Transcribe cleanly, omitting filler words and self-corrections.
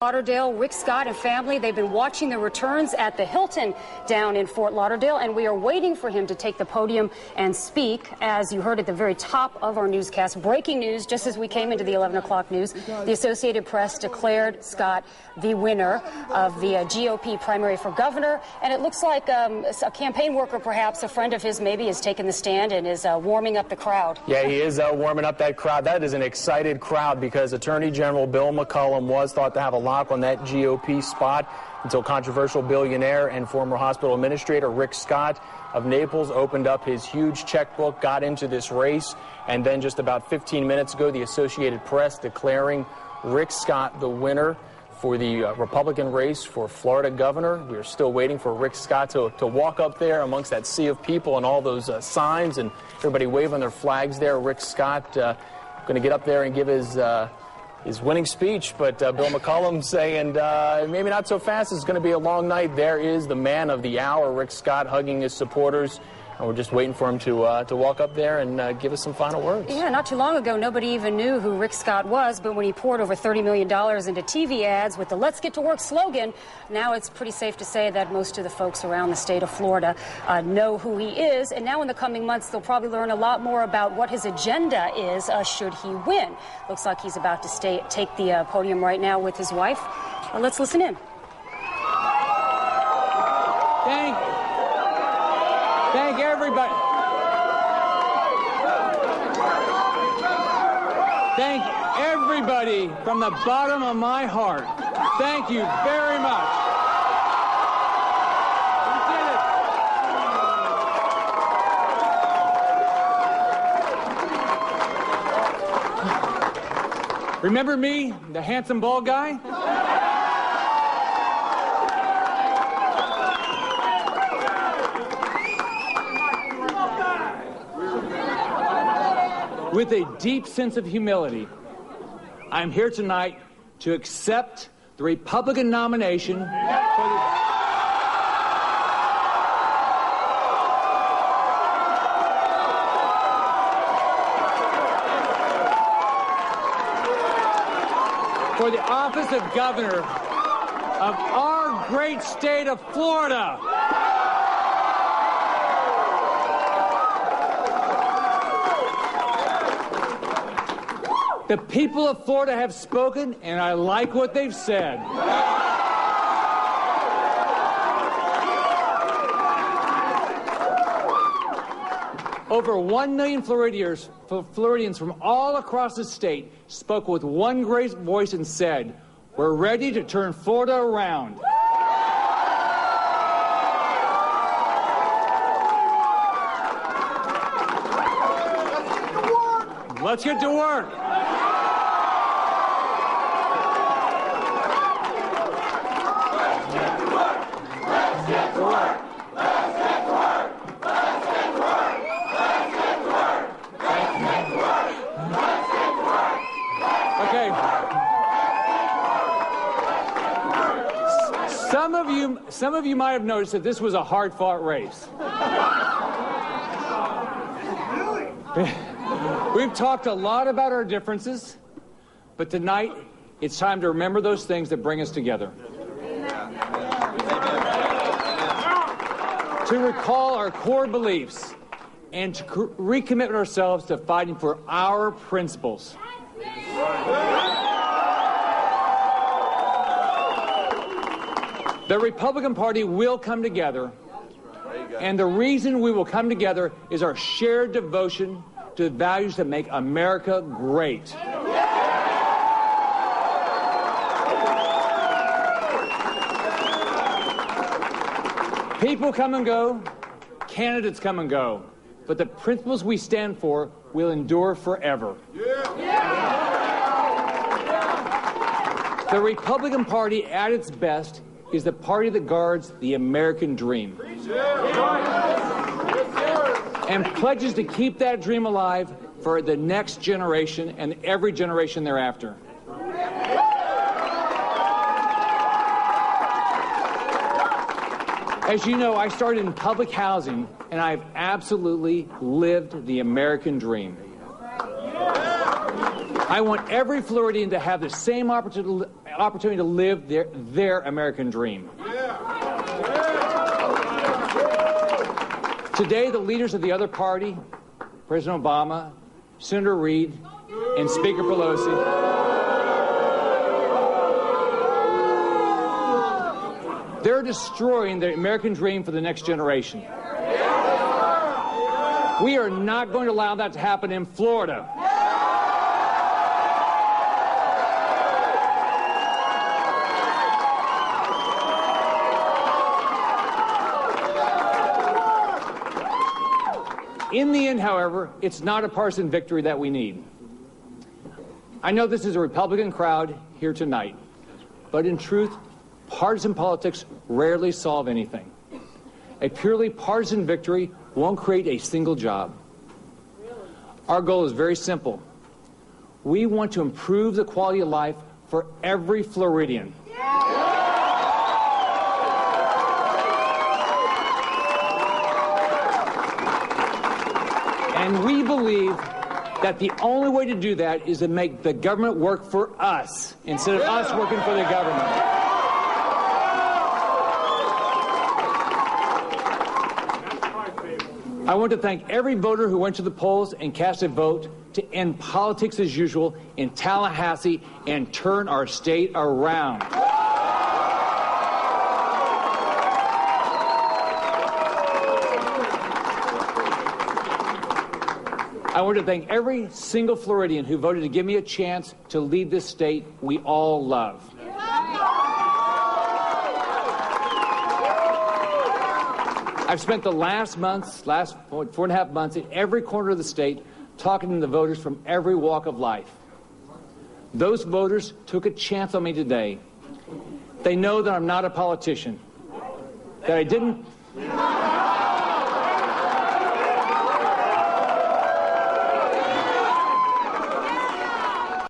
Lauderdale, Rick Scott and family, they've been watching the returns at the Hilton down in Fort Lauderdale, and we are waiting for him to take the podium and speak. As you heard at the very top of our newscast, breaking news, just as we came into the 11 o'clock news, the Associated Press declared Scott the winner of the GOP primary for governor, and it looks like a campaign worker, perhaps a friend of his maybe, has taken the stand and is warming up the crowd. Yeah, he is warming up that crowd. That is an excited crowd because Attorney General Bill McCollum was thought to have a lock on that GOP spot until controversial billionaire and former hospital administrator Rick Scott of Naples opened up his huge checkbook, got into this race, and then just about 15 minutes ago, the Associated Press declaring Rick Scott the winner for the Republican race for Florida governor. We are still waiting for Rick Scott to walk up there amongst that sea of people and all those signs and everybody waving their flags there. Rick Scott going to get up there and give his winning speech, but Bill McCollum saying maybe not so fast. It's going to be a long night. There is the man of the hour, Rick Scott, hugging his supporters. And we're just waiting for him to walk up there and give us some final words. Yeah, not too long ago, nobody even knew who Rick Scott was, but when he poured over $30 million into TV ads with the "Let's Get to Work" slogan, now it's pretty safe to say that most of the folks around the state of Florida know who he is. And now in the coming months, they'll probably learn a lot more about what his agenda is should he win. Looks like he's about to take the podium right now with his wife. Let's listen in. Thank everybody. Thank everybody from the bottom of my heart. Thank you very much. We did it. Remember me, the handsome bald guy? With a deep sense of humility, I'm here tonight to accept the Republican nomination for the office of governor of our great state of Florida. The people of Florida have spoken, and I like what they've said. Over 1 million Floridians from all across the state spoke with one great voice and said, "We're ready to turn Florida around." Let's get to work. Some of you might have noticed that this was a hard-fought race. We've talked a lot about our differences, but tonight it's time to remember those things that bring us together. To recall our core beliefs and to recommit ourselves to fighting for our principles. The Republican Party will come together, and the reason we will come together is our shared devotion to the values that make America great. People come and go, candidates come and go, but the principles we stand for will endure forever. The Republican Party at its best is the party that guards the American dream and pledges to keep that dream alive for the next generation and every generation thereafter. As you know, I started in public housing, and I've absolutely lived the American dream. I want every Floridian to have the same opportunity opportunity to live their American dream. Today, the leaders of the other party, President Obama, Senator Reid, and Speaker Pelosi, they're destroying the American dream for the next generation. We are not going to allow that to happen in Florida. In the end, however, it's not a partisan victory that we need. I know this is a Republican crowd here tonight, but in truth, partisan politics rarely solve anything. A purely partisan victory won't create a single job. Our goal is very simple. We want to improve the quality of life for every Floridian. And we believe that the only way to do that is to make the government work for us instead of us working for the government. I want to thank every voter who went to the polls and cast a vote to end politics as usual in Tallahassee and turn our state around. I want to thank every single Floridian who voted to give me a chance to lead this state we all love. I've spent the last 4.5 months in every corner of the state talking to the voters from every walk of life. Those voters took a chance on me today. They know that I'm not a politician, that I didn't